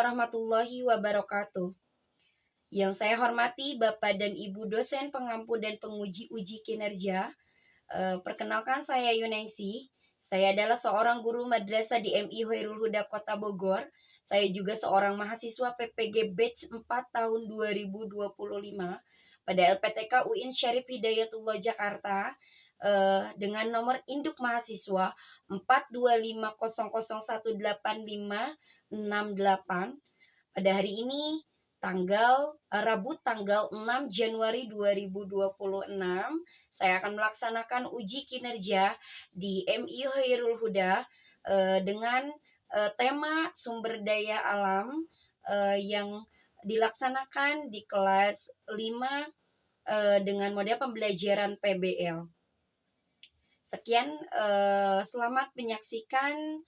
warahmatullahi wabarakatuh. Yang saya hormati Bapak dan Ibu dosen pengampu dan penguji uji kinerja. Perkenalkan saya Yunengsi. Saya adalah seorang guru madrasah di MI Hoirul Huda Kota Bogor. Saya juga seorang mahasiswa PPG Batch 4 tahun 2025 pada LPTK UIN Syarif Hidayatullah Jakarta dengan nomor induk mahasiswa 425001858. Pada hari ini Rabu tanggal 6 Januari 2026, saya akan melaksanakan uji kinerja di MI Hoirul Huda dengan tema sumber daya alam yang dilaksanakan di kelas 5 dengan model pembelajaran PBL. Sekian, selamat menyaksikan.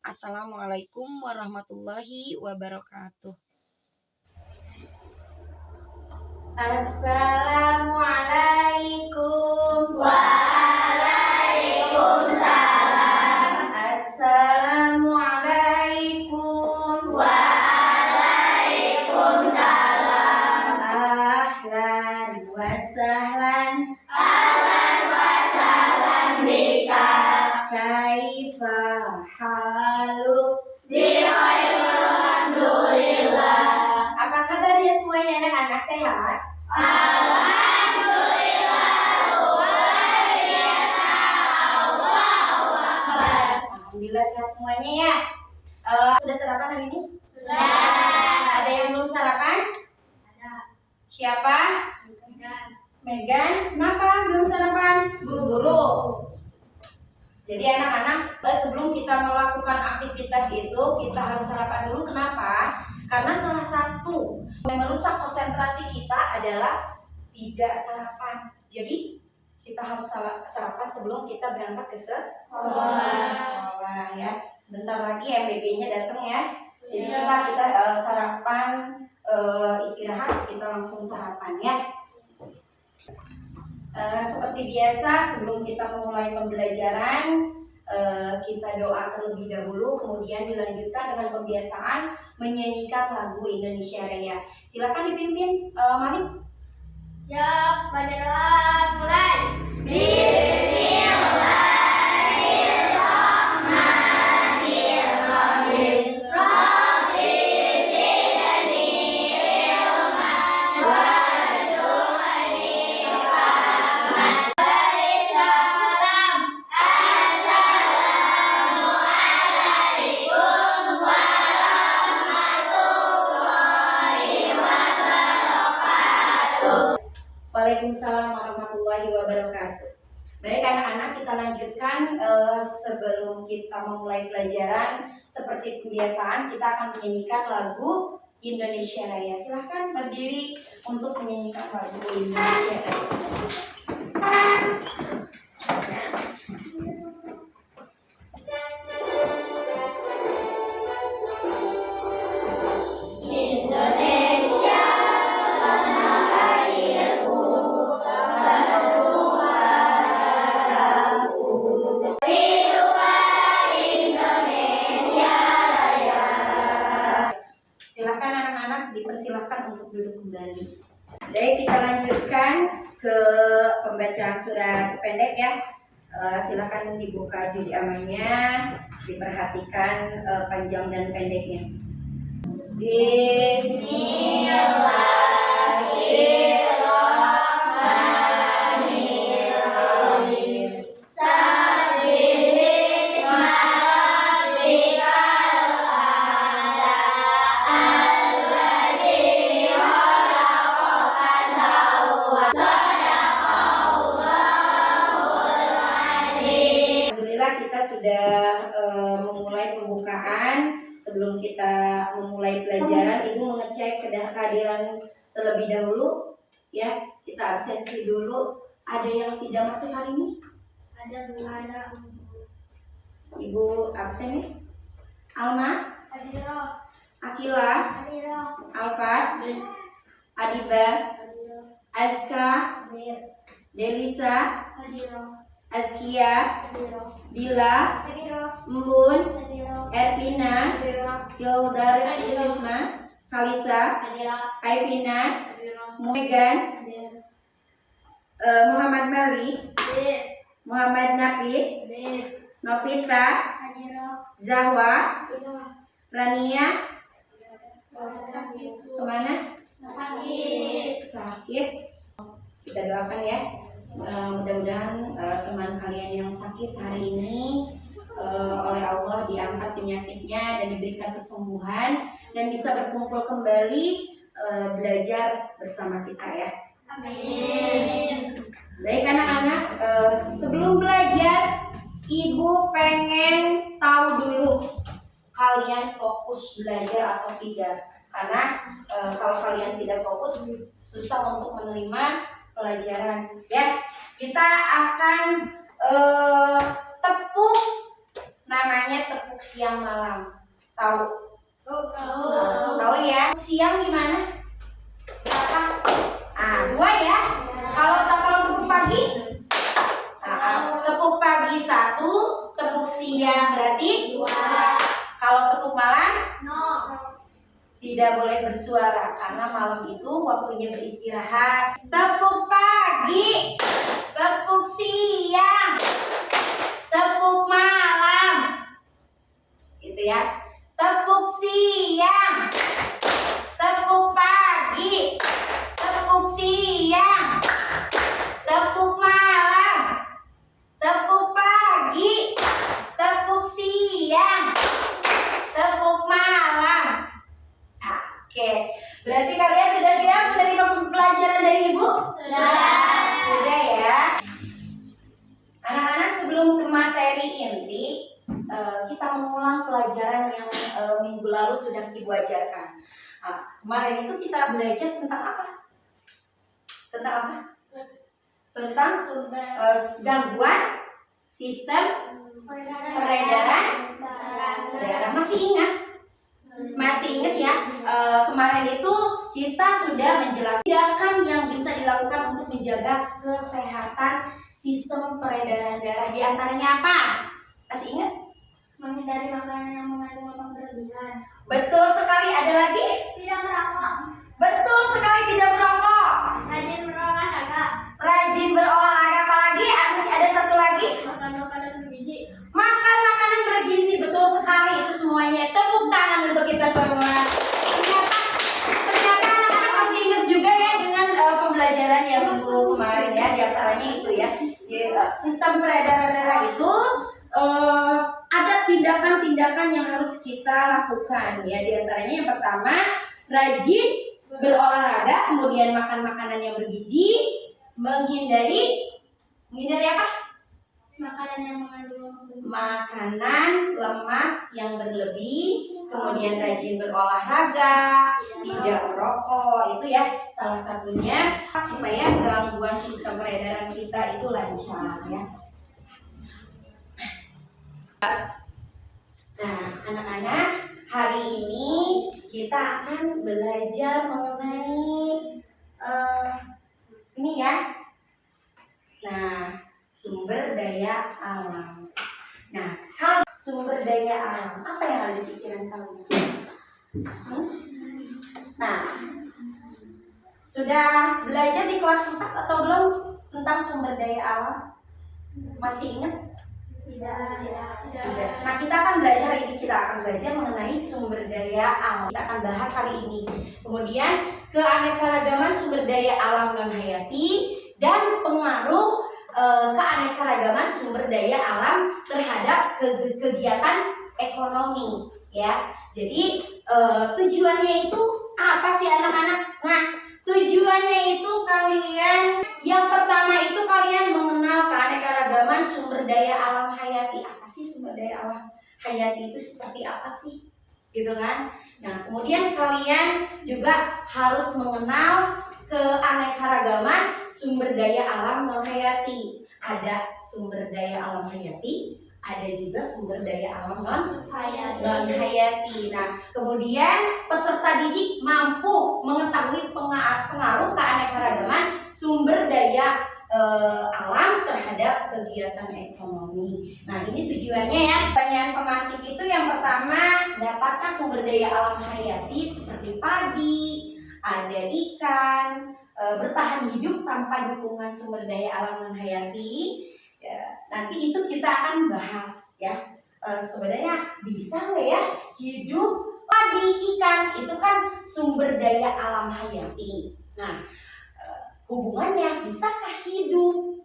Assalamualaikum warahmatullahi wabarakatuh. Assalamualaikum. Waalaikumsalam. Assalamualaikum. Waalaikumsalam. Ahlan wa sahlan. Ahlan wa sahlan bika. Kaifa haluk? Alhamdulillah. Apa kabarnya semuanya anak-anak sehat? Alhamdulillah, luar biasa. Allahu Akbar. Alhamdulillah sehat semuanya ya. Sudah sarapan hari ini? Sudah. Ada yang belum sarapan? Ada. Siapa? Megan. Kenapa belum sarapan? Buru-buru. Jadi anak-anak, sebelum kita melakukan aktivitas itu, kita harus sarapan dulu. Kenapa? Karena salah satu yang merusak konsentrasi kita adalah tidak sarapan. Jadi kita harus sarapan sebelum kita berangkat ke sekolah ya. Sebentar lagi MBG-nya datang ya. Jadi kita sarapan, istirahat, kita langsung sarapan ya. Seperti biasa sebelum kita memulai pembelajaran, kita doa terlebih dahulu, kemudian dilanjutkan dengan pembiasaan menyanyikan lagu Indonesia Raya. Silakan dipimpin, Malik. Siap, baca doa, mulai. Waalaikumsalam warahmatullahi wabarakatuh. Baik anak-anak, kita lanjutkan. Sebelum kita memulai pelajaran, seperti kebiasaan kita akan menyanyikan lagu Indonesia Raya. Silahkan berdiri untuk menyanyikan lagu Indonesia Raya. Dipersilahkan untuk duduk kembali. Baik, kita lanjutkan ke pembacaan surat pendek ya. Silakan dibuka juz amannya, diperhatikan panjang dan pendeknya. Bismillahirrahmanirrahim. Kita sudah memulai pembukaan. Sebelum kita memulai pelajaran, Ibu mengecek kehadiran terlebih dahulu ya. Kita absensi dulu. Ada yang tidak masuk hari ini? Ada, belum ada. Ibu absen nih. Alma, Adira, Akila, Alfat, Adiba, Azka, Delisa, Azkia, Dila, Embun, Nadira, Ervina, Nadira, Hildar Risma, Kalisa, Nadira, Kaivina, Nadira, Megan, Nadira, Muhammad Mali, Nadira, Muhammad Nafis, Novita, Nadira, Zahwa, Nadira, Rania, sakit, kemana? sakit, Sakit. Kita doakan ya. Mudah-mudahan teman kalian yang sakit hari ini oleh Allah diangkat penyakitnya dan diberikan kesembuhan dan bisa berkumpul kembali belajar bersama kita ya. amin. Baik anak-anak, sebelum belajar Ibu pengen tahu dulu kalian fokus belajar atau tidak. Karena kalau kalian tidak fokus susah untuk menerima pelajaran ya. Kita akan tepuk, namanya tepuk siang malam. Tahu? Tahu ya? Siang gimana? Berapa? Dua ya. Kalau tepuk pagi? Tepuk pagi 1, tepuk siang berarti 2. Kalau tepuk malam tidak boleh bersuara karena malam itu waktunya beristirahat. Tepuk pagi, tepuk siang, tepuk malam. Gitu ya. Tepuk siang, tepuk pagi, tepuk siang, tepuk malam, tepuk pagi, tepuk siang, tepuk malam. Oke, berarti kalian sudah siap menerima pelajaran dari Ibu? Sudah ya. Anak-anak, sebelum ke materi inti, kita mengulang pelajaran yang minggu lalu sudah Ibu ajarkan. Kemarin itu kita belajar tentang apa? Tentang apa? Tentang gangguan sistem peredaran darah. Masih ingat? Masih ingat ya? Kemarin itu kita sudah menjelaskan tindakan yang bisa dilakukan untuk menjaga kesehatan sistem peredaran darah. Di antaranya apa? Masih ingat? Menghindari makanan yang mengandung lemak berlebihan. Betul sekali. Ada lagi? Tidak merokok. Betul sekali, tidak merokok. Rajin berolahraga. Rajin berolahraga. Apalagi? Masih ada satu lagi. Makan makanan bergizi. Makan makanan bergizi. Betul sekali, itu semuanya. Tepuk tangan untuk kita semua. Ternyata anak-anak masih ingat juga ya dengan pembelajaran yang minggu kemarin ya. Di antaranya itu ya. Sistem peredaran darah itu ada tindakan-tindakan yang harus kita lakukan ya. Di antaranya yang pertama, rajin berolahraga, kemudian makan makanan yang bergizi, menghindari apa? Makanan yang mengandung lemak berlebihan. Makanan lemak yang berlebih, kemudian rajin berolahraga, tidak merokok. Itu ya salah satunya supaya gangguan sistem peredaran kita itu lancar ya. Nah, anak-anak, hari ini kita akan belajar mengenai ini ya. Nah, sumber daya alam. Nah, kalau sumber daya alam, apa yang ada di pikiran kamu? Nah, sudah belajar di kelas 4 atau belum tentang sumber daya alam? Masih ingat? Tidak. Nah, kita akan belajar hari ini, kita akan belajar mengenai sumber daya alam. Kita akan bahas hari ini. Kemudian keanekaragaman sumber daya alam non hayati dan pengaruh keanekaragaman sumber daya alam terhadap kegiatan ekonomi ya. Jadi tujuannya itu apa sih anak-anak? Nah, tujuannya itu kalian yang pertama itu kalian mengenal keanekaragaman sumber daya alam hayati. Apa sih sumber daya alam hayati itu seperti apa sih? Gitu kan? Nah, kemudian kalian juga harus mengenal keanekaragaman sumber daya alam non hayati. Ada sumber daya alam hayati, ada juga sumber daya alam non hayati. Nah, kemudian peserta didik mampu mengetahui pengaruh keanekaragaman sumber daya alam terhadap terhadap kegiatan ekonomi. Nah, ini tujuannya ya. Pertanyaan pemantik itu yang pertama, dapatkah sumber daya alam hayati seperti padi, ada ikan, bertahan hidup tanpa dukungan sumber daya alam hayati? Ya, nanti itu kita akan bahas ya. Sebenarnya bisa nggak ya hidup padi, ikan itu kan sumber daya alam hayati. Nah, hubungannya bisakah hidup?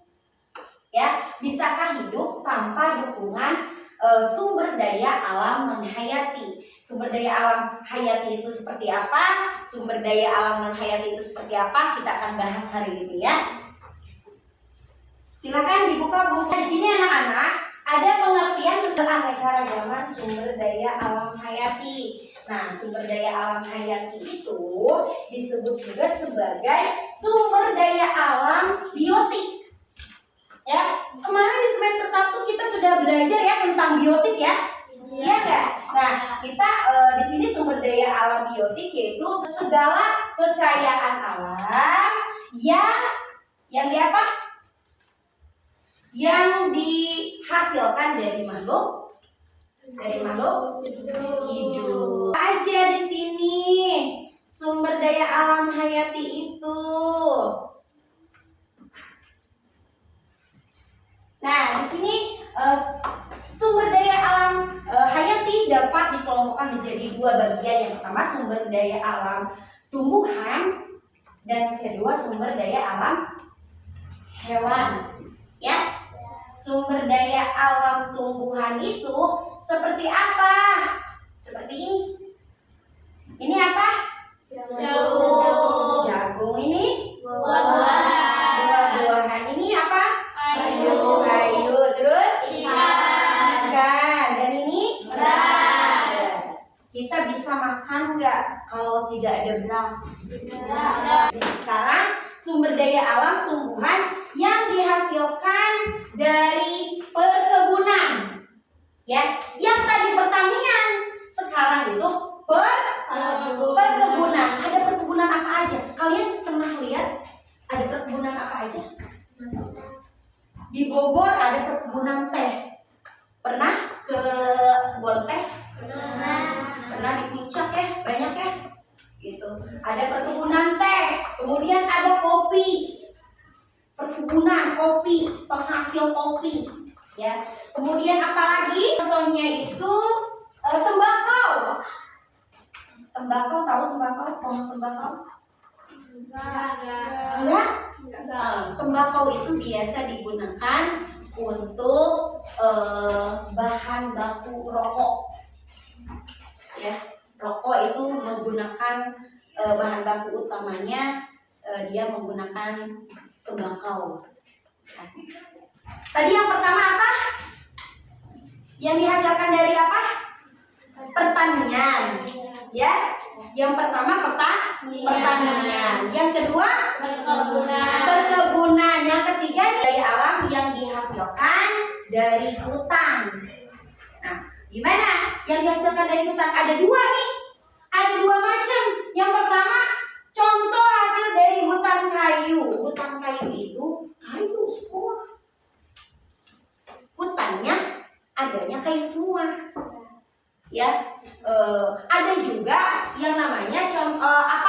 Ya, bisakah hidup tanpa dukungan sumber daya alam non hayati? Sumber daya alam hayati itu seperti apa? Sumber daya alam non hayati itu seperti apa? Kita akan bahas hari ini ya. Silakan dibuka buku. Di sini anak-anak ada pengertian tentang keanekaragaman sumber daya alam hayati. Nah, sumber daya alam hayati itu disebut juga sebagai sumber daya alam biotik. Ya, kemarin di semester 1 kita sudah belajar ya tentang biotik ya. Iya kan? Nah, kita di sini sumber daya alam biotik yaitu segala kekayaan alam yang di apa? Yang dihasilkan dari makhluk hidup. Aja di sini sumber daya alam hayati itu. Nah, di sini sumber daya alam hayati dapat dikelompokkan menjadi dua bagian. Yang pertama sumber daya alam tumbuhan dan kedua sumber daya alam hewan. Ya, sumber daya alam tumbuhan itu seperti apa? Seperti ini. Ini apa? Jagung. Ini buah-buahan. Ini apa? Kayu. Terus ikan. Dan ini beras. Kita bisa makan nggak kalau tidak ada beras? Jadi sekarang sumber daya alam tumbuhan yang dihasilkan dari perkebunan. Ya, yang tadi pertanian, sekarang itu perkebunan. Ada perkebunan apa aja? Kalian pernah lihat ada perkebunan apa aja? Di Bogor ada perkebunan teh. Pernah ke kebun teh? Pernah di puncak ya? Banyak ya? Gitu. Ada perkebunan teh. Kemudian ada kopi. Perkebunan kopi, penghasil kopi. Ya. Kemudian apalagi? Contohnya itu tembakau. Tembakau, tahu tembakau? Pohon tembakau? Enggak? Tembakau itu biasa digunakan untuk bahan baku rokok. Ya, rokok itu menggunakan bahan baku utamanya dia menggunakan tembakau. Nah, tadi yang pertama apa? Yang dihasilkan dari apa? Pertanian. Ya, yang pertama pertanian. Yang kedua perkebunan. Yang ketiga daya alam yang dihasilkan dari hutan. Nah, gimana? Yang dihasilkan dari hutan ada dua nih. Ada dua macam. Yang pertama contoh hasil dari hutan kayu. Hutan kayu itu kayu semua. Hutannya adanya kayu semua. Ya, ada juga yang namanya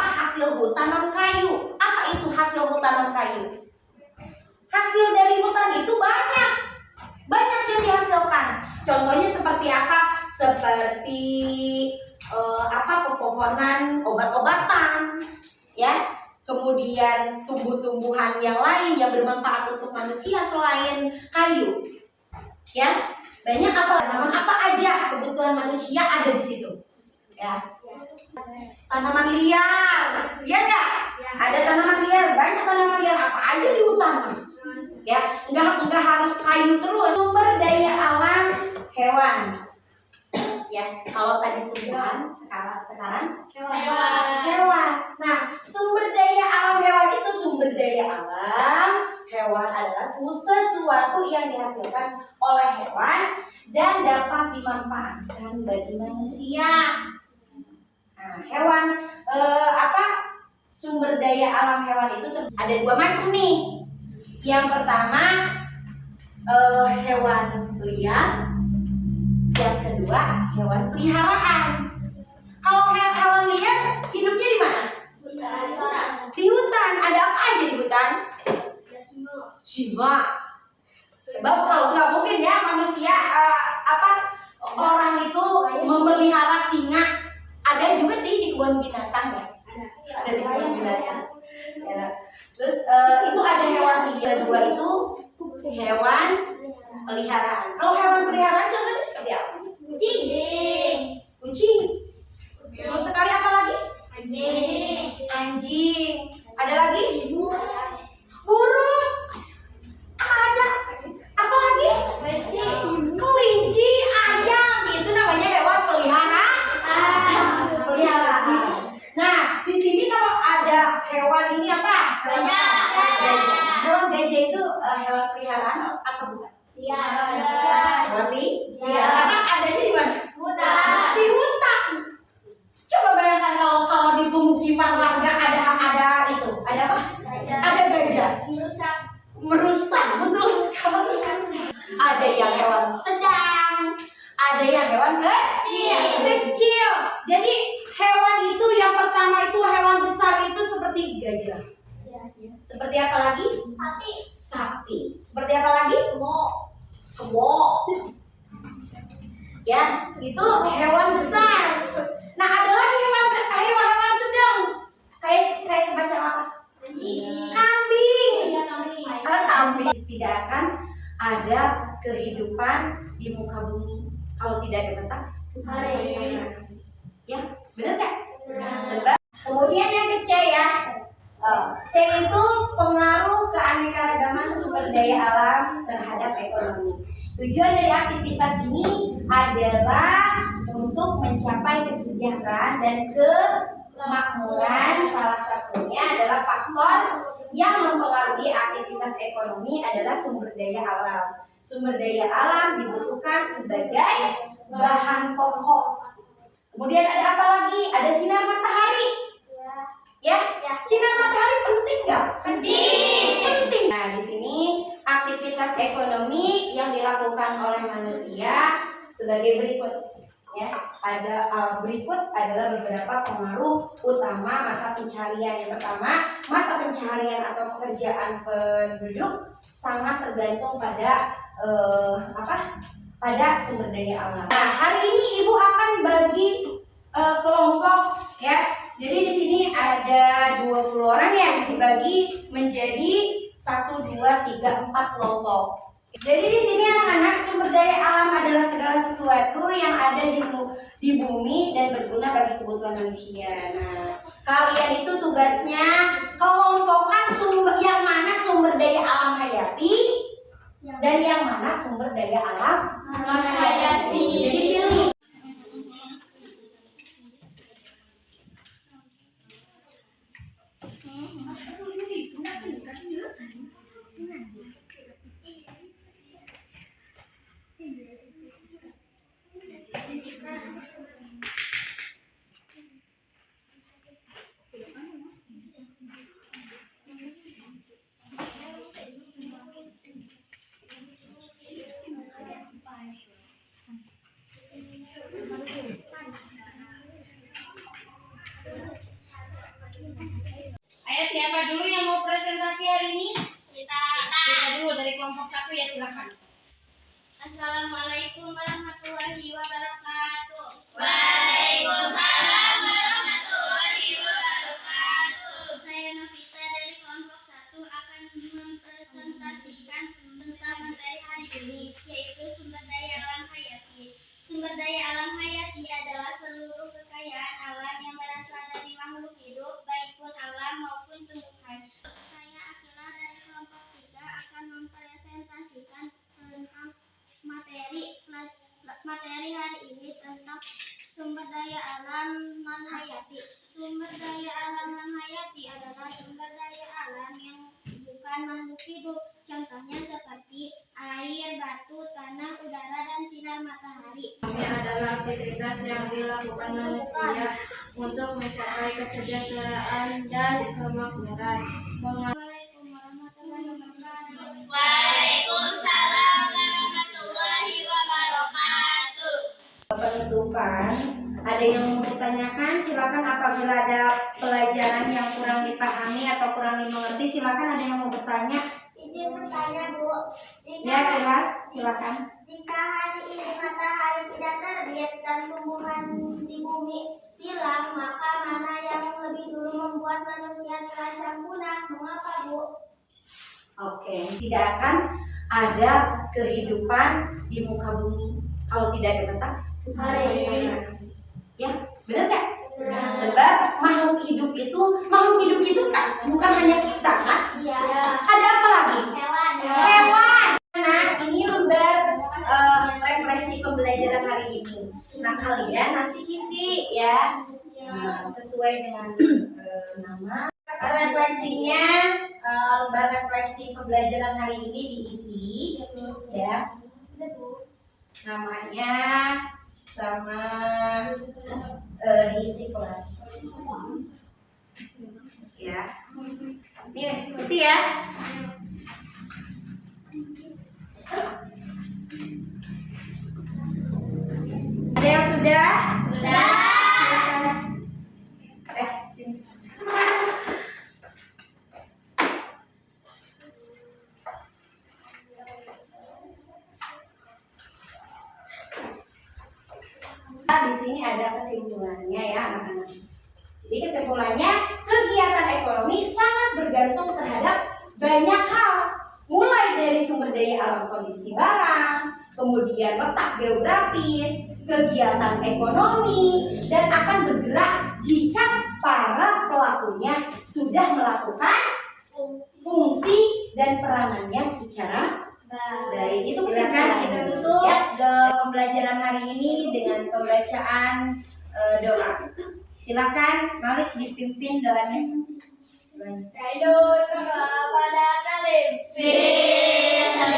hasil hutan non kayu. Apa itu hasil hutan non kayu? Hasil dari hutan itu banyak yang dihasilkan. Contohnya seperti apa? Seperti pepohonan obat-obatan, ya. Kemudian tumbuh-tumbuhan yang lain yang bermanfaat untuk manusia selain kayu, ya. Banyak tanaman apa aja kebutuhan manusia ada di situ, ya. Tanaman liar, ya enggak? Ada tanaman liar, banyak tanaman liar apa aja di hutan, ya. Enggak harus kayu terus. Sumber daya alam hewan, ya. Kalau tadi tumbuhan, sekarang hewan. Nah, sumber daya alam hewan itu sumber daya alam hewan adalah sesuatu yang dihasilkan oleh hewan dan dapat dimanfaatkan bagi manusia. Nah, hewan sumber daya alam hewan itu ada dua macam nih. Yang pertama hewan liar, yang kedua hewan peliharaan. Kalau hewan liar hidupnya di mana? Di hutan. Ada apa aja di hutan? Singa. Sebab kalau nggak mungkin ya manusia orang itu memelihara singa. Ada juga sih di kebun binatang ya. Ada di kebun binatang. Ya. Terus itu ada hewan liar. Dua itu hewan peliharaan. Kalau hewan peliharaan contohnya seperti apa? Kucing. Terus sekali apa lagi? Anjing. Ada lagi? Burung. Ada. Apa lagi? Kelinci, ayam. Itu namanya hewan peliharaan. Nah, di sini kalau ada hewan ini apa? Gajah. Hewan gajah itu hewan peliharaan atau bukan? Hewan karena adanya di mana? Di hutan. Coba bayangkan kalau di pemukiman warga ada itu, ada apa? Ada gajah. Merusak, betul sekali. Ada yang hewan sedang, ada yang hewan kecil. Jadi hewan itu yang pertama itu hewan besar itu seperti gajah. Seperti apa lagi? Sapi. Seperti apa lagi? Kebo. Ya, itu hewan besar. Nah, ada lagi hewan sedang. Kayak semacam apa? Kambing. Kambing. Tidak akan ada kehidupan di muka bumi kalau tidak ada matahari. Ya, benar nggak? Sebab kemudian yang ke C ya. C itu pengaruh keanekaragaman sumber daya alam terhadap ekonomi. Tujuan dari aktivitas ini adalah untuk mencapai kesejahteraan dan kemakmuran. Salah satunya adalah faktor yang mempengaruhi aktivitas ekonomi adalah sumber daya alam. Sumber daya alam dibutuhkan sebagai bahan pokok. Kemudian ada apa lagi? Ada sinar matahari. Ya, sinar matahari penting nggak? Penting. Nah, di sini aktivitas ekonomi yang dilakukan oleh manusia sebagai berikut. Ya, berikut adalah beberapa pengaruh utama mata pencaharian. Yang pertama, mata pencaharian atau pekerjaan penduduk sangat tergantung pada pada sumber daya alam. Nah, hari ini Ibu akan bagi kelompok ya. Jadi di sini ada 20 orang yang dibagi menjadi 1, 2, 3, 4 kelompok. Jadi di sini anak-anak, sumber daya alam adalah segala sesuatu yang ada di bumi dan berguna bagi kebutuhan manusia. Nah, kalian itu tugasnya kelompokkan yang mana sumber daya alam hayati dan yang mana sumber daya alam non-hayati. Jadi pilih. Ayo, siapa dulu yang mau presentasi hari ini? Kita dulu dari kelompok 1 ya, silakan. Assalamualaikum warahmatullahi wabarakatuh. Waalaikumsalam warahmatullahi wabarakatuh. Saya Novita dari kelompok 1 akan mempresentasikan tentang materi hari ini, yaitu sumber daya alam hayati. Sumber daya alam hayati adalah seluruh kekayaan alam yang berasal dari makhluk hidup, baik pun alam maupun tumbuhan. Saya Akila dari kelompok 3 akan mempresentasikan tentang materi hari ini tentang sumber daya alam non-hayati. Sumber daya alam non-hayati adalah sumber daya alam yang bukan makhluk hidup. Contohnya seperti air, batu, tanah, udara, dan sinar matahari. Ini adalah aktivitas yang dilakukan manusia untuk mencapai kesejahteraan dan kemakmuran. Assalamualaikum warahmatullahi wabarakatuh. Waalaikumsalam yang mau ditanyakan? Silakan apabila ada pelajaran yang kurang dipahami atau kurang dimengerti, silakan ada yang mau bertanya. Izin bertanya, Bu. Ya, Kira, silakan. Jika hari ini matahari tidak terbit dan tumbuhan di bumi hilang, maka mana yang lebih dulu membuat manusia terancam punah? Mengapa, Bu? Oke, tidak akan ada kehidupan di muka bumi kalau tidak ada matahari. Ya, benar nggak? Sebab makhluk hidup itu kan bukan hanya kita kan? Iya. Ada apa lagi? Hewan. Hewan. Nah, ini lembar refleksi pembelajaran hari ini. Nah, kalian nanti isi ya. Nah, sesuai dengan nama refleksinya, lembar refleksi pembelajaran hari ini diisi ya. Namanya sama diisi kelas. Ya. Nih, isi ya. Ada yang sudah? Sudah. Silakan. Sini. Di sini ada kesimpulannya ya anak-anak. Jadi kesimpulannya, kegiatan ekonomi sangat bergantung terhadap banyak hal, mulai dari sumber daya alam kondisi barang, kemudian letak geografis, kegiatan ekonomi, dan akan bergerak jika para pelakunya sudah melakukan fungsi dan peranannya secara baik. Itu silakan kita tutup ya, pembelajaran hari ini dengan pembacaan doa. Silakan Malik dipimpin doanya. Sayyidul Pada Talim. Bismillah.